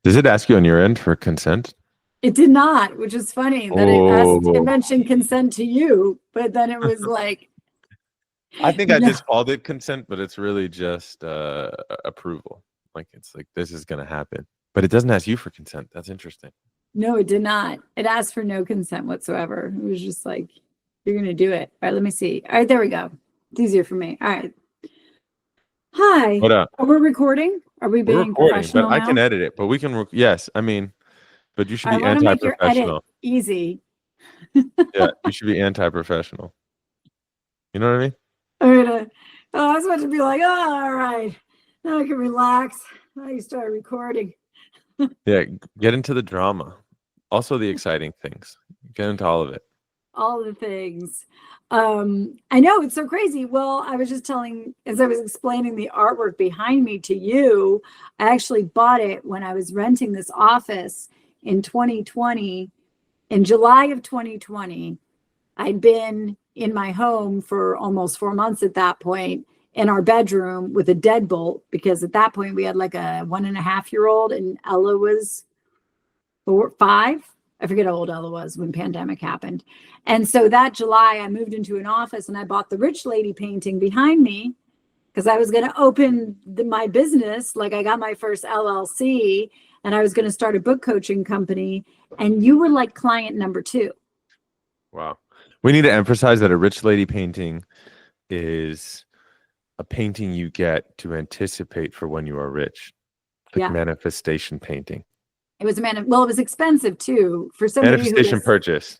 Does it ask you on your end for consent? It did not, which is funny that it Oh, mentioned consent to you, but then it was like, I think I no, just called it consent, but it's really just approval. Like it's like this is gonna happen, but it doesn't ask you for consent. That's interesting. no, it did not. It asked for no consent whatsoever. It was just like, you're gonna do it. All right, let me see. All right, there we go. It's easier for me. All right. Hi. What up? Are we recording? Are we We're being recording, but professional I now? can edit it. But we can. Yes, I mean, but you should I be want to make your edit anti-professional. easy. Yeah, you should be anti-professional. You know what I mean? I'm gonna, oh, I was about to be like, oh, all right. Now I can relax. Now you start recording. Yeah, get into the drama. Also the exciting things. Get into all of it. All the things. I know it's so crazy. Well, I was just telling, as I was explaining the artwork behind me to you, I actually bought it when I was renting this office in 2020. In July of 2020, I'd been in my home for almost 4 months at that point in our bedroom with a deadbolt, because at that point we had like a 1.5-year-old and Ella was 5. I forget how old Ella was when pandemic happened. And so that July, I moved into an office and I bought the rich lady painting behind me because I was going to open my business. Like I got my first LLC and I was going to start a book coaching company. And you were like client number 2. Wow. We need to emphasize that a rich lady painting is a painting you get to anticipate for when you are rich. Like Yeah. manifestation painting. It was it was expensive too for somebody Manifestation purchase.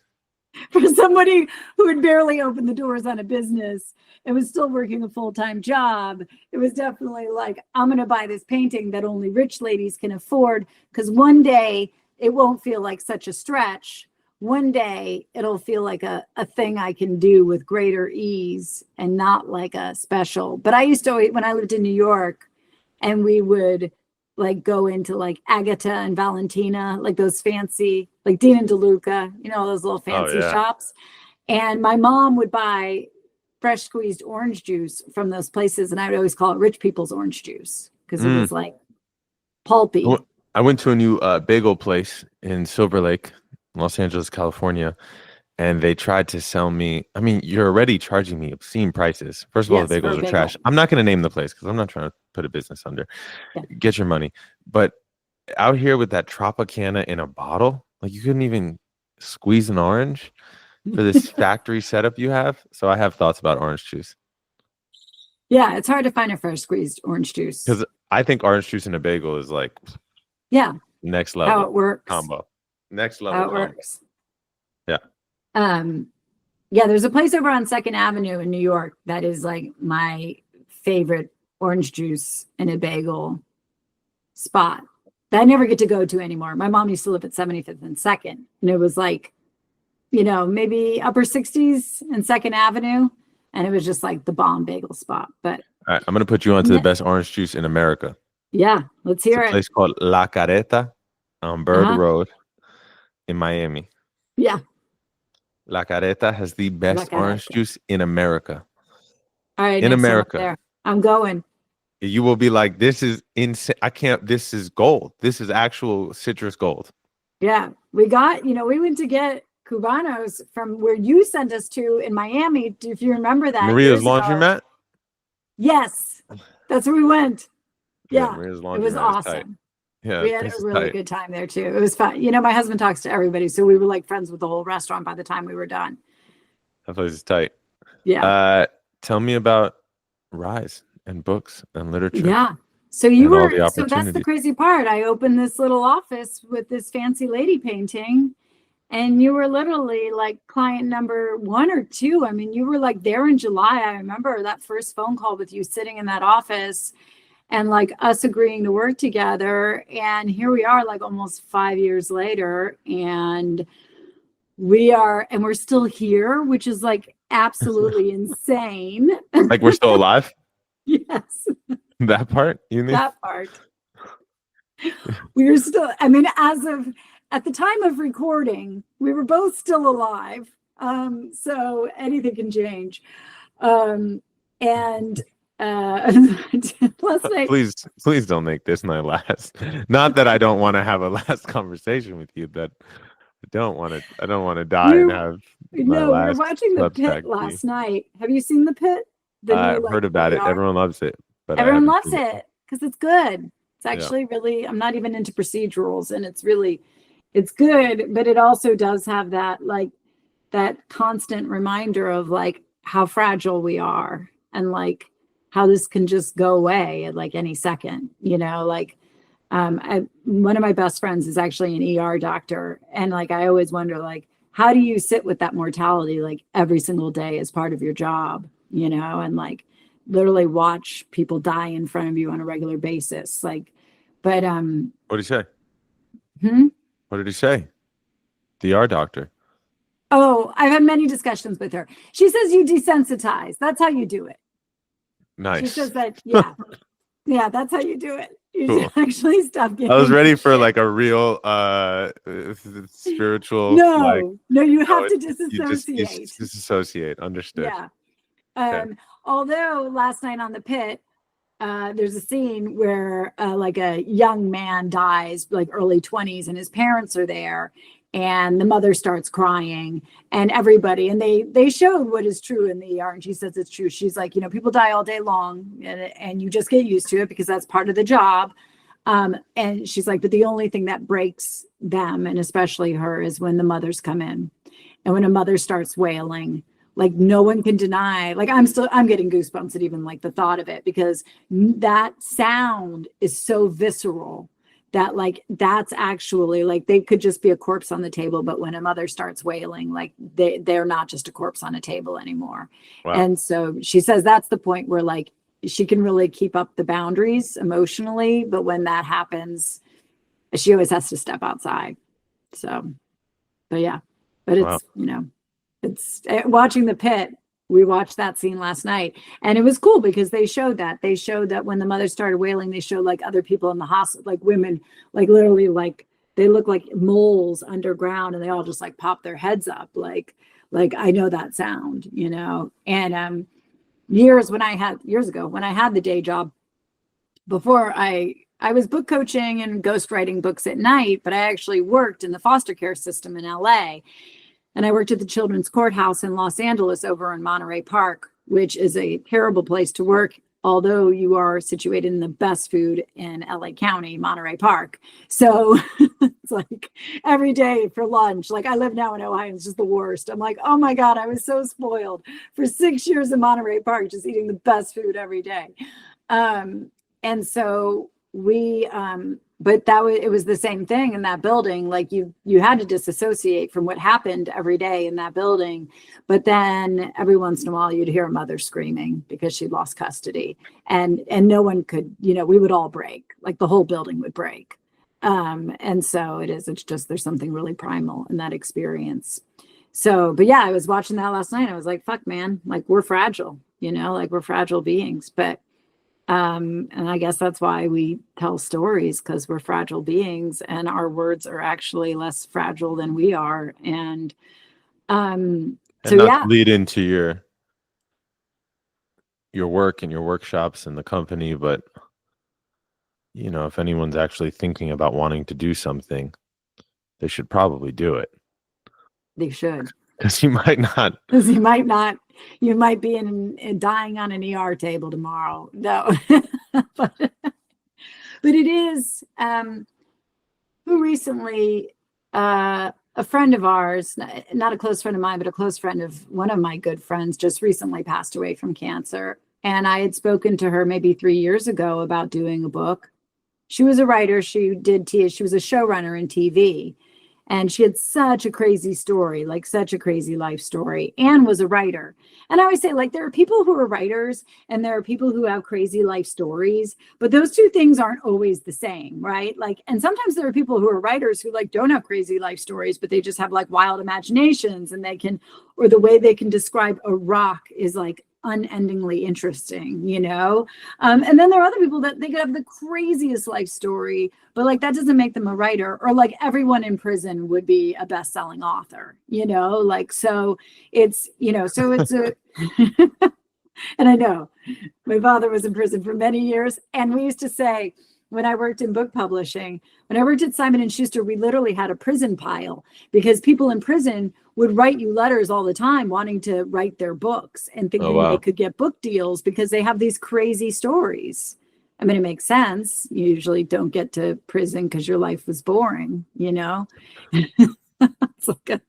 for somebody who had barely opened the doors on a business and was still working a full-time job. It was definitely like, I'm going to buy this painting that only rich ladies can afford, because one day it won't feel like such a stretch. One day it'll feel like a thing I can do with greater ease and not like a special. But I used to always, when I lived in New York, and we would like go into like Agata and Valentina, like those fancy, like Dean and DeLuca, those little fancy shops. And my mom would buy fresh squeezed orange juice from those places. And I would always call it rich people's orange juice because it was like pulpy. I went to a new bagel place in Silver Lake, Los Angeles, California, and they tried to sell me. I mean, you're already charging me obscene prices. First of all, the bagels are trash. I'm not going to name the place because I'm not trying to put a business under. Yeah. Get your money. But out here with that Tropicana in a bottle, like you couldn't even squeeze an orange for this factory setup you have. So I have thoughts about orange juice. Yeah, it's hard to find a fresh squeezed orange juice. Because I think orange juice in a bagel is like, next level. How it works. Combo. Next level. How it works. Yeah. Yeah, there's a place over on 2nd Avenue in New York that is like my favorite orange juice in a bagel spot that I never get to go to anymore. My mom used to live at 75th and 2nd, and it was like, maybe upper 60s and 2nd Avenue, and it was just like the bomb bagel spot. But all right, I'm going to put you on to the best orange juice in America. Yeah, let's hear it. It's a place called La Careta on Bird Road in Miami. Yeah. La Careta has the best orange juice in America. All right. In America. I'm going. You will be like, this is insane. This is gold. This is actual citrus gold. Yeah. We went to get Cubanos from where you sent us to in Miami. If you remember that. Maria's Laundromat? Yes. That's where we went. Yeah. Maria's Laundromat. It was awesome. Yeah, we had a really good time there too. It was fun. My husband talks to everybody, so we were like friends with the whole restaurant by the time we were done. That place is tight. Yeah. Tell me about Rise and books and literature. Yeah. So that's the crazy part. I opened this little office with this fancy lady painting, and you were literally like client number 1 or 2. I mean, you were like there in July. I remember that first phone call with you sitting in that office and like us agreeing to work together. And here we are like almost 5 years later, and we're still here, which is like absolutely insane. Like we're still alive? Yes. That part? You mean? That part. We're still, I mean, at the time of recording, we were both still alive. So anything can change. And last night. Please don't make this my last. Not that I don't want to have a last conversation with you, but I don't want to die and have my No, we were last watching The Substack Pit be. last night. Have you seen The Pit? The new, I've like, heard about it. ER? Everyone loves it, but I Everyone haven't loves seen it. it because it's good. It's Yeah. actually really, I'm not even into procedurals, and it's good, but it also does have that, like, that constant reminder of like how fragile we are, and like how this can just go away at like any second, like, one of my best friends is actually an ER doctor. And like, I always wonder, like, how do you sit with that mortality, like every single day as part of your job, and like literally watch people die in front of you on a regular basis. Like, but, What did he say? hmm? What did he say? The ER doctor. Oh, I've had many discussions with her. She says you desensitize. That's how you do it. Nice. She says that, yeah. Yeah, that's how you do it. You Cool. actually stop getting. I was ready for like a real spiritual. No, you have to you disassociate. disassociate. Understood. Yeah. Okay. Although last night on The Pit, there's a scene where like a young man dies, like early 20s, and his parents are there, and the mother starts crying, and everybody, and they showed what is true in the ER, and she says it's true. She's like, people die all day long, and you just get used to it because that's part of the job. And she's like, but the only thing that breaks them, and especially her, is when the mothers come in, and when a mother starts wailing. Like, no one can deny, like, I'm getting goosebumps at even like the thought of it, because that sound is so visceral that, like, that's actually, like, they could just be a corpse on the table, but when a mother starts wailing, like, they're not just a corpse on a table anymore. Wow. And so she says that's the point where, like, she can really keep up the boundaries emotionally, but when that happens, she always has to step outside. So, but yeah, but it's, wow. It's watching The Pit. We watched that scene last night, and it was cool because they showed that when the mother started wailing, they showed like other people in the hospital, like women, like literally, like they look like moles underground, and they all just like pop their heads up. Like I know that sound, and years ago when I had the day job, before I was book coaching and ghostwriting books at night, but I actually worked in the foster care system in LA. And I worked at the Children's Courthouse in Los Angeles over in Monterey Park, which is a terrible place to work, although you are situated in the best food in LA County, Monterey Park. So it's like every day for lunch, like I live now in Ohio, it's just the worst. I'm like, oh my God, I was so spoiled for 6 years in Monterey Park, just eating the best food every day. And so we, but it was the same thing in that building. Like you had to disassociate from what happened every day in that building. But then every once in a while you'd hear a mother screaming because she lost custody, and no one could, we would all break, like the whole building would break. And so it's just, there's something really primal in that experience. So, but yeah, I was watching that last night. I was like, fuck, man, like we're fragile, like we're fragile beings. But and I guess that's why we tell stories, because we're fragile beings and our words are actually less fragile than we are. And so not to lead into your work and your workshops and the company, but if anyone's actually thinking about wanting to do something, they should probably do it. They should. Because you might not. You might be in dying on an ER table tomorrow. No, but it is. Who recently, a friend of ours, not a close friend of mine, but a close friend of one of my good friends, just recently passed away from cancer. And I had spoken to her maybe 3 years ago about doing a book. She was a writer. She was a showrunner in TV. And she had such a crazy story, like such a crazy life story, and was a writer. And I always say, like, there are people who are writers and there are people who have crazy life stories, but those two things aren't always the same, right? Like, and sometimes there are people who are writers who like don't have crazy life stories, but they just have like wild imaginations, and or the way they can describe a rock is like unendingly interesting, and then there are other people that they could have the craziest life story, but like that doesn't make them a writer. Or like everyone in prison would be a best-selling author, like, so it's so it's a And I know my father was in prison for many years. And we used to say, when I worked in book publishing, when I worked at Simon and Schuster, we literally had a prison pile because people in prison would write you letters all the time wanting to write their books and Oh thinking they wow. could get book deals because they have these crazy stories. I mean, it makes sense. You usually don't get to prison because your life was boring, you know? It's like a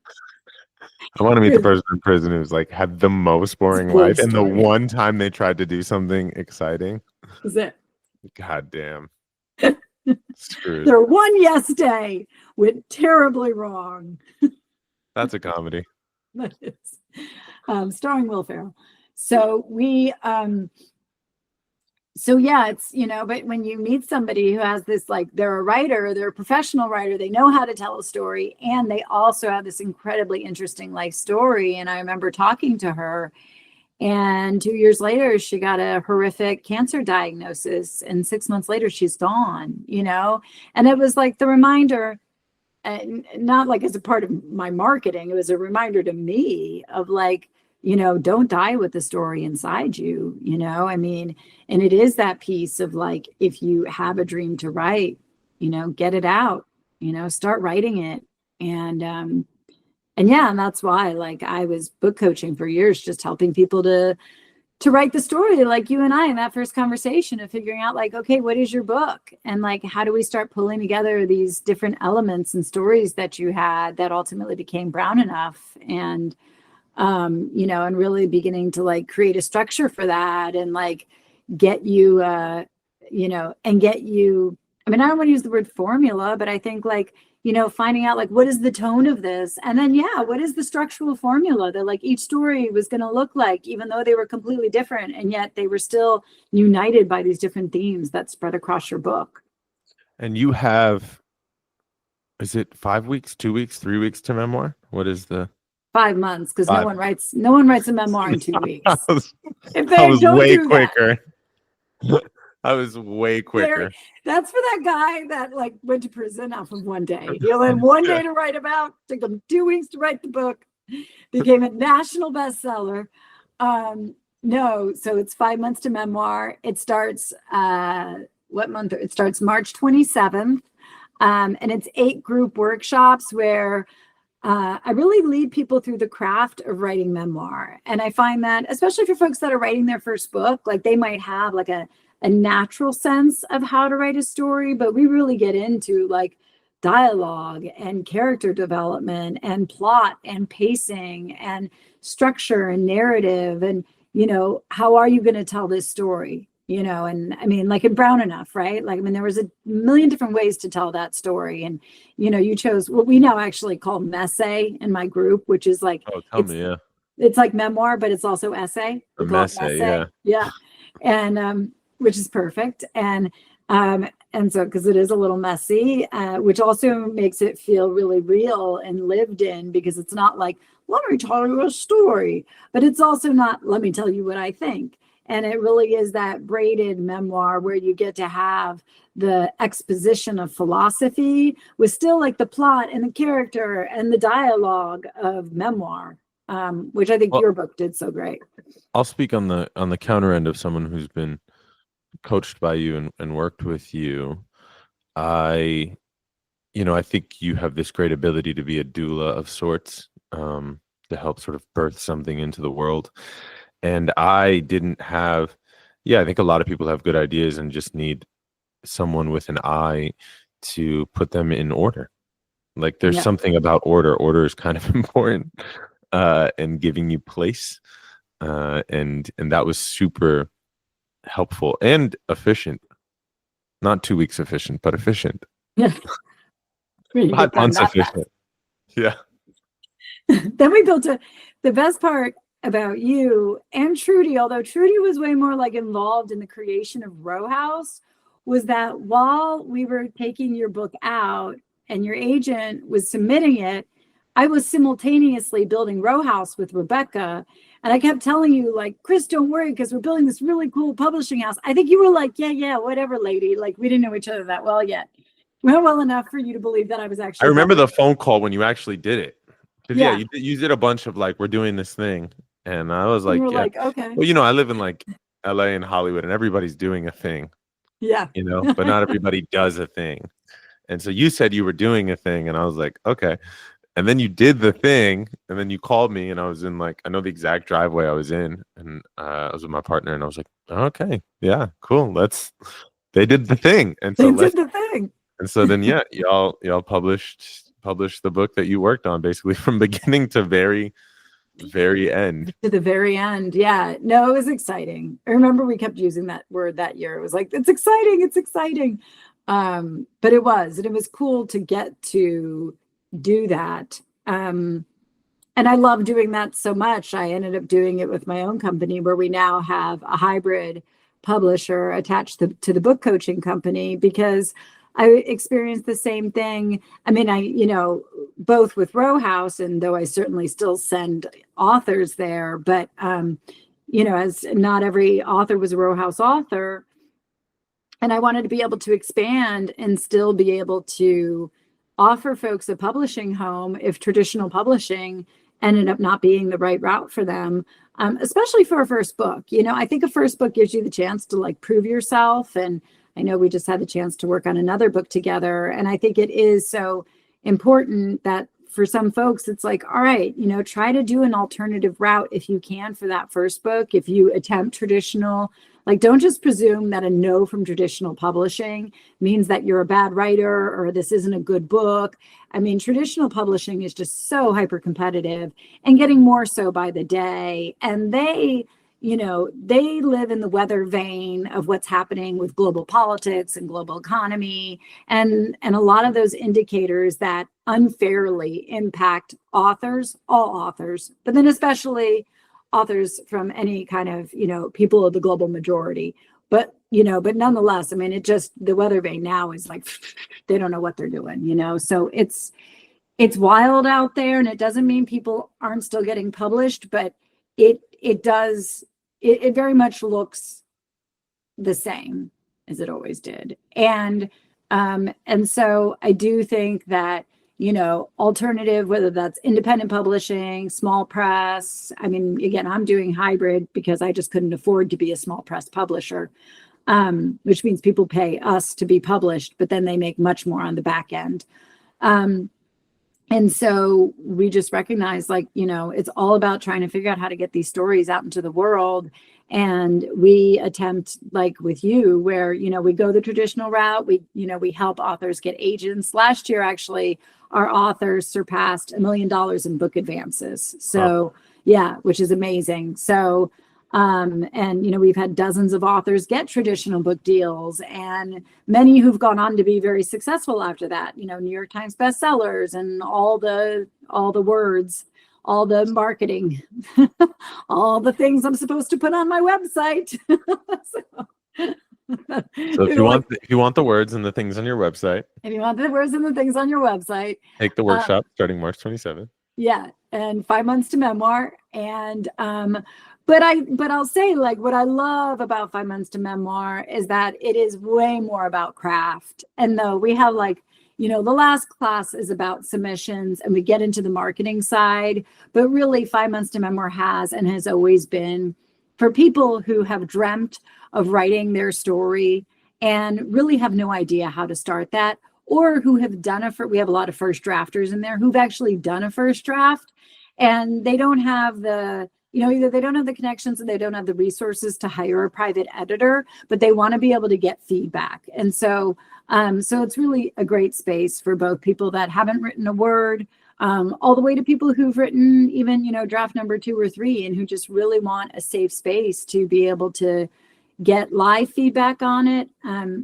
I want to meet the person in prison who's like had the most boring full life, and the story. one time they tried to do something exciting, Is it? god damn, screwed. Their one yes day went terribly wrong. That's a comedy. That is. Starring Will Ferrell. So we so yeah, it's, you know, but when you meet somebody who has this, like, they're a writer, they're a professional writer, they know how to tell a story, and they also have this incredibly interesting life story. And I remember talking to her, and 2 years later she got a horrific cancer diagnosis, and 6 months later she's gone, you know. And it was like the reminder, not like as a part of my marketing, it was a reminder to me of, like, you know, don't die with the story inside you, you know. I mean, and it is that piece of, like, if you have a dream to write, you know, get it out, you know, start writing it. And yeah, and that's why, like, I was book coaching for years, just helping people to write the story, like you and I in that first conversation of figuring out, like, okay, what is your book? And, like, how do we start pulling together these different elements and stories that you had that ultimately became Brown Enough? And, you know, and really beginning to, like, create a structure for that and, like, get you, you know, and get you, I mean, I don't want to use the word formula, but I think, like, you know, finding out, like, what is the tone of this? And then, yeah, what is the structural formula that, like, each story was going to look like, even though they were completely different, and yet they were still united by these different themes that spread across your book. And you have, is it 5 weeks, 2 weeks, 3 weeks to memoir? What is the 5 months, because five? no one writes a memoir in 2 I weeks. was, If I they was don't way do that, quicker. I was way quicker. that's for that guy that, like, went to prison off of one day. He only had one day to write about, took him 2 weeks to write the book, became a national bestseller. No, so it's 5 months to memoir. It starts what month? It starts March 27th. And it's 8 group workshops where I really lead people through the craft of writing memoir. And I find that, especially for folks that are writing their first book, like, they might have, like, a natural sense of how to write a story, but we really get into, like, dialogue and character development and plot and pacing and structure and narrative. And, you know, how are you going to tell this story? You know, and I mean, like in Brown Enough, right? Like, I mean, there was a million different ways to tell that story. And, you know, you chose what we now actually call messay in my group, which is like, Oh, tell me, yeah. it's like memoir, but it's also essay. A We call it messy, yeah. messay. Yeah. And which is perfect. And so, because it is a little messy, which also makes it feel really real and lived in, because it's not like, let me tell you a story, but it's also not, let me tell you what I think. And it really is that braided memoir where you get to have the exposition of philosophy with still, like, the plot and the character and the dialogue of memoir, which I think Well, your book did so great. I'll speak on the counter end of someone who's been coached by you and worked with you. I think you have this great ability to be a doula of sorts, to help sort of birth something into the world. And I didn't have, I think a lot of people have good ideas and just need someone with an eye to put them in order. Like, there's something about order. Order is kind of important, and giving you place. And that was super helpful and efficient. Not 2 weeks efficient, but efficient. Yeah. 5 months efficient. Yeah. Then we built the best part about you and Trudy, although Trudy was way more, like, involved in the creation of Row House, was that while we were taking your book out and your agent was submitting it, I was simultaneously building Row House with Rebecca. And I kept telling you, like, Chris, don't worry, because we're building this really cool publishing house. I think you were like, yeah, whatever, lady. Like, we didn't know each other that well yet. Not well enough for you to believe that I was actually. I remember the phone call when you actually did it. Yeah. You did a bunch of, like, we're doing this thing. And I was And like, you're yeah. like, okay. Well, you know, I live in like LA and Hollywood, and everybody's doing a thing, Yeah. you know, but not everybody does a thing. And so you said you were doing a thing, and I was like, okay. And then you did the thing, and then you called me, and I was in like, I know the exact driveway I was in, and I was with my partner, and I was like, okay, yeah, cool. They did the thing, and so They did the thing. and so then yeah, y'all published the book that you worked on basically from beginning to very end. To the very end. Yeah. No, it was exciting. I remember we kept using that word that year. It was like, it's exciting, it's exciting. But it was, and it was cool to get to do that. And I love doing that so much. I ended up doing it with my own company where we now have a hybrid publisher attached to the book coaching company, because I experienced the same thing. I mean, both with Row House, and though I certainly still send authors there, but, as not every author was a Row House author. And I wanted to be able to expand and still be able to offer folks a publishing home if traditional publishing ended up not being the right route for them, especially for a first book. I think a first book gives you the chance to like prove yourself. And I know we just had the chance to work on another book together. And I think it is so important that for some folks, it's like, all right, try to do an alternative route if you can for that first book. If you attempt traditional, like, don't just presume that a no from traditional publishing means that you're a bad writer or this isn't a good book. I mean, traditional publishing is just so hyper competitive and getting more so by the day. And they live in the weather vein of what's happening with global politics and global economy, and a lot of those indicators that unfairly impact authors, all authors, but then especially authors from any kind of, people of the global majority. But nonetheless, I mean, the weather vane now is like, they don't know what they're doing, so it's wild out there. And it doesn't mean people aren't still getting published, but it very much looks the same as it always did. And so I do think that, alternative, whether that's independent publishing, small press. I mean, again, I'm doing hybrid because I just couldn't afford to be a small press publisher, which means people pay us to be published, but then they make much more on the back end. And so we just recognize, like, it's all about trying to figure out how to get these stories out into the world. And we attempt, like with you, where, we go the traditional route. We help authors get agents. Last year, actually, our authors surpassed $1 million in book advances. So, yeah, which is amazing. So, and we've had dozens of authors get traditional book deals, and many who've gone on to be very successful after that. New York Times bestsellers and all the words, all the marketing, all the things I'm supposed to put on my website. So if you want the words and the things on your website, take the workshop starting March 27th. Yeah, and 5 months to Memoir. And but I'll say, like, what I love about 5 months to Memoir is that it is way more about craft. And though we have, like, the last class is about submissions and we get into the marketing side, but really 5 months to Memoir has always been for people who have dreamt of writing their story and really have no idea how to start that, or who have done we have a lot of first drafters in there who've actually done a first draft and they don't have the, either they don't have the connections and they don't have the resources to hire a private editor, but they want to be able to get feedback. And so it's really a great space for both people that haven't written a word, all the way to people who've written even, draft number 2 or 3 and who just really want a safe space to be able to get live feedback on it.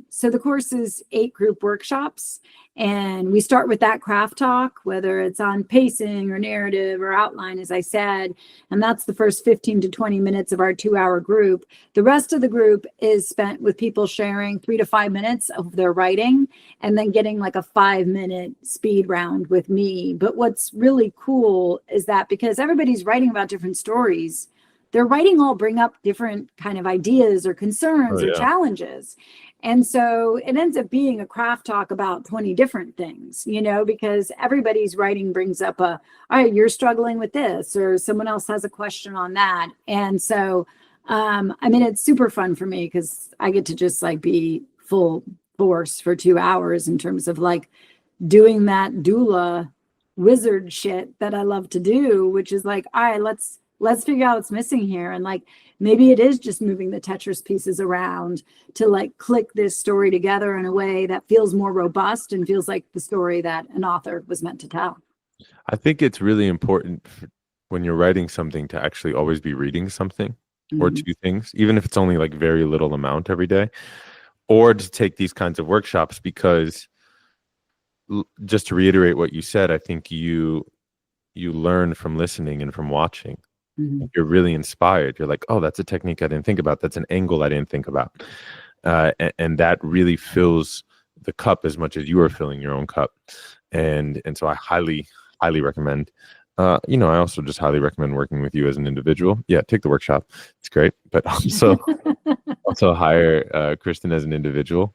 So the course is 8 group workshops, and we start with that craft talk, whether it's on pacing or narrative or outline, as I said, and that's the first 15 to 20 minutes of our 2-hour group. The rest of the group is spent with people sharing 3 to 5 minutes of their writing and then getting like a 5-minute speed round with me. But what's really cool is that because everybody's writing about different stories, their writing all bring up different kind of ideas or concerns or challenges. And so it ends up being a craft talk about 20 different things, because everybody's writing brings up all right, you're struggling with this, or someone else has a question on that. And so, it's super fun for me because I get to just like be full force for 2 hours in terms of like doing that doula wizard shit that I love to do, which is like, all right, let's figure out what's missing here. And like, maybe it is just moving the Tetris pieces around to like click this story together in a way that feels more robust and feels like the story that an author was meant to tell. I think it's really important when you're writing something to actually always be reading something or two things, even if it's only like very little amount every day, or to take these kinds of workshops, because just to reiterate what you said, I think you learn from listening and from watching. You're really inspired. You're like, oh, that's a technique I didn't think about. That's an angle I didn't think about. And that really fills the cup as much as you are filling your own cup. And so I highly, highly recommend, I also just highly recommend working with you as an individual. Yeah, take the workshop. It's great. But also hire Kristen as an individual,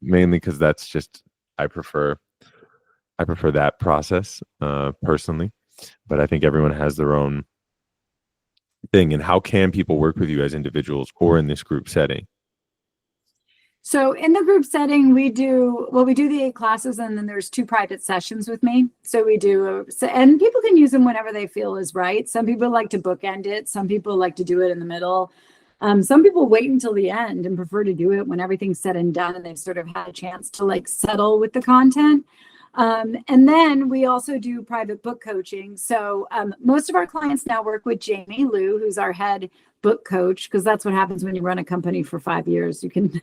mainly because that's just, I prefer that process personally. But I think everyone has their own thing. And how can people work with you as individuals or in this group setting? So in the group setting, we do the 8 classes, and then there's 2 private sessions with me. So we do, and people can use them whenever they feel is right. Some people like to bookend it. Some people like to do it in the middle. Some people wait until the end and prefer to do it when everything's said and done and they've sort of had a chance to like settle with the content. And then we also do private book coaching. So most of our clients now work with Jamie Liu, who's our head book coach, because that's what happens when you run a company for 5 years. You can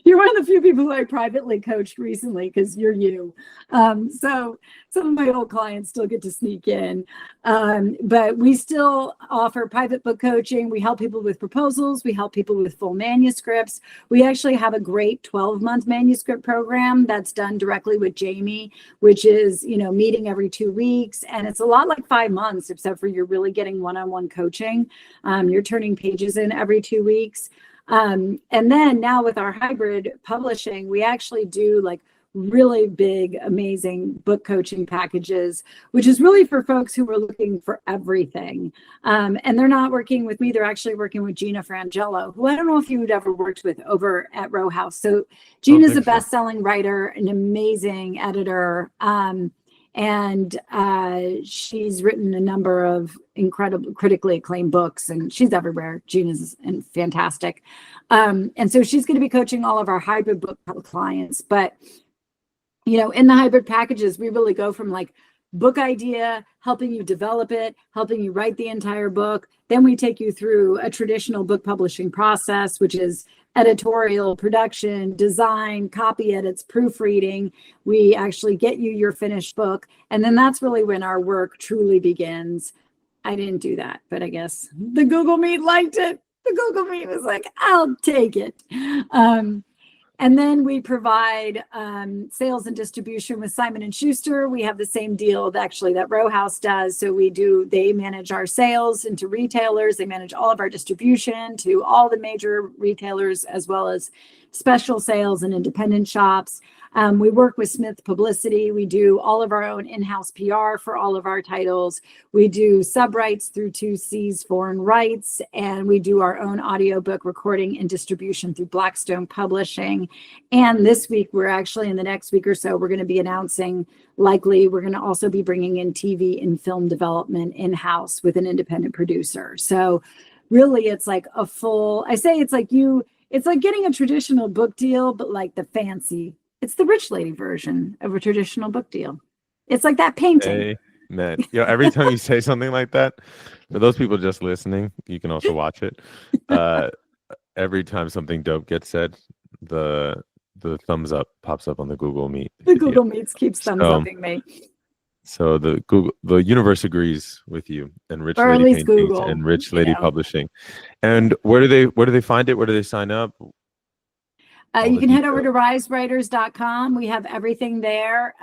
you're one of the few people who I privately coached recently because you're you. So some of my old clients still get to sneak in. But we still offer private book coaching. We help people with proposals. We help people with full manuscripts. We actually have a great 12-month manuscript program that's done directly with Jamie, which is, meeting every 2 weeks. And it's a lot like 5 months, except for you're really getting one-on-one coaching. You're turning pages in every 2 weeks. And then now with our hybrid publishing, we actually do like really big, amazing book coaching packages, which is really for folks who are looking for everything. And they're not working with me. They're actually working with Gina Frangelo, who I don't know if you'd ever worked with over at Row House. So Gina's a best-selling writer, an amazing editor. And she's written a number of incredible, critically acclaimed books, and she's everywhere. Gina's fantastic. And so she's going to be coaching all of our hybrid book clients. But, in the hybrid packages, we really go from like book idea, helping you develop it, helping you write the entire book. Then we take you through a traditional book publishing process, which is editorial, production, design, copy edits, proofreading. We actually get you your finished book. And then that's really when our work truly begins. I didn't do that, but I guess the Google Meet liked it. The Google Meet was like, I'll take it. And then we provide sales and distribution with Simon & Schuster. We have the same deal that Row House does. So they manage our sales into retailers. They manage all of our distribution to all the major retailers, as well as special sales and independent shops. We work with Smith Publicity. We do all of our own in-house PR for all of our titles. We do sub-rights through 2C's Foreign Rights, and we do our own audiobook recording and distribution through Blackstone Publishing. And this week, in the next week or so, we're going to be announcing, likely, we're going to also be bringing in TV and film development in-house with an independent producer. So really, it's like it's like getting a traditional book deal, but like it's the rich lady version of a traditional book deal. It's like that painting. Amen. Every time you say something like that, for those people just listening, you can also watch it. Every time something dope gets said, the thumbs up pops up on the Google Meet. The Google Meets keeps thumbs upping me. So the universe agrees with you, and Rich Lady Paintings Google, and Rich Lady Publishing. And where do they find it? Where do they sign up? You can head over to risewriters.com. We have everything there,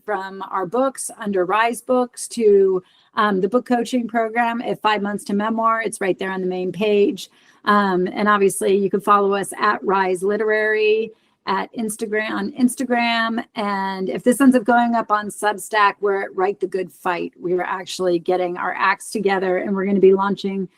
from our books under Rise Books to the book coaching program at 5 months to Memoir. It's right there on the main page. And obviously you can follow us at Rise Literary at Instagram. And if this ends up going up on Substack, we're at Write the Good Fight. We are actually getting our acts together, and we're going to be launching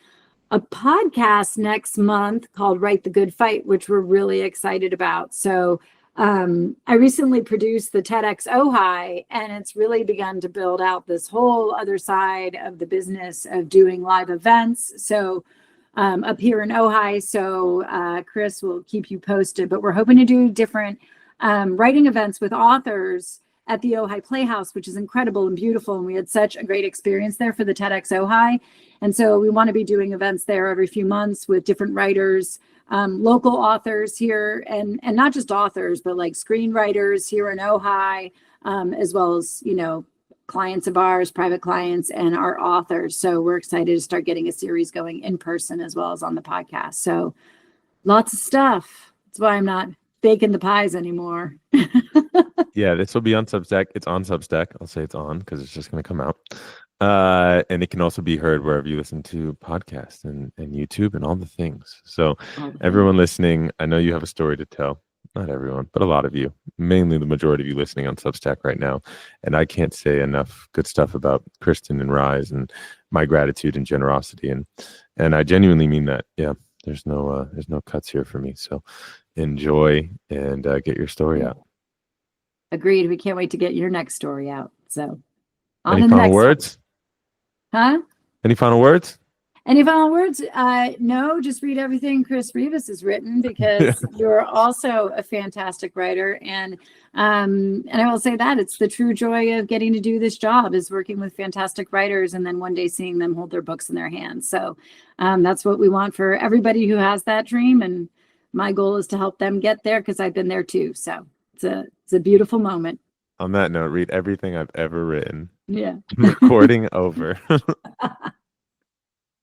a podcast next month called Write the Good Fight, which we're really excited about. So I recently produced the TEDx Ojai, and it's really begun to build out this whole other side of the business of doing live events. So up here in Ojai. So Chris will keep you posted, but we're hoping to do different writing events with authors at the Ojai Playhouse, which is incredible and beautiful. And we had such a great experience there for the TEDx Ojai. And so we want to be doing events there every few months with different writers, local authors here, and not just authors, but like screenwriters here in Ojai, as well as, clients of ours, private clients, and our authors. So we're excited to start getting a series going in person as well as on the podcast. So lots of stuff. That's why I'm not baking the pies anymore. Yeah, this will be on Substack. It's on Substack. I'll say it's on because it's just going to come out. And it can also be heard wherever you listen to podcasts and YouTube and all the things. So everyone listening, I know you have a story to tell. Not everyone, but a lot of you, mainly the majority of you listening on Substack right now. And I can't say enough good stuff about Kristen and Rise and my gratitude and generosity. And I genuinely mean that. Yeah, there's no cuts here for me. So enjoy and get your story out. Agreed. We can't wait to get your next story out. So on any final words? Huh? Any final words? Any final words? No, just read everything Chris Rivas has written, because you're also a fantastic writer. And I will say that it's the true joy of getting to do this job is working with fantastic writers and then one day seeing them hold their books in their hands. So that's what we want for everybody who has that dream. And my goal is to help them get there, because I've been there too. So it's a beautiful moment. On that note, read everything I've ever written. Yeah. Recording over.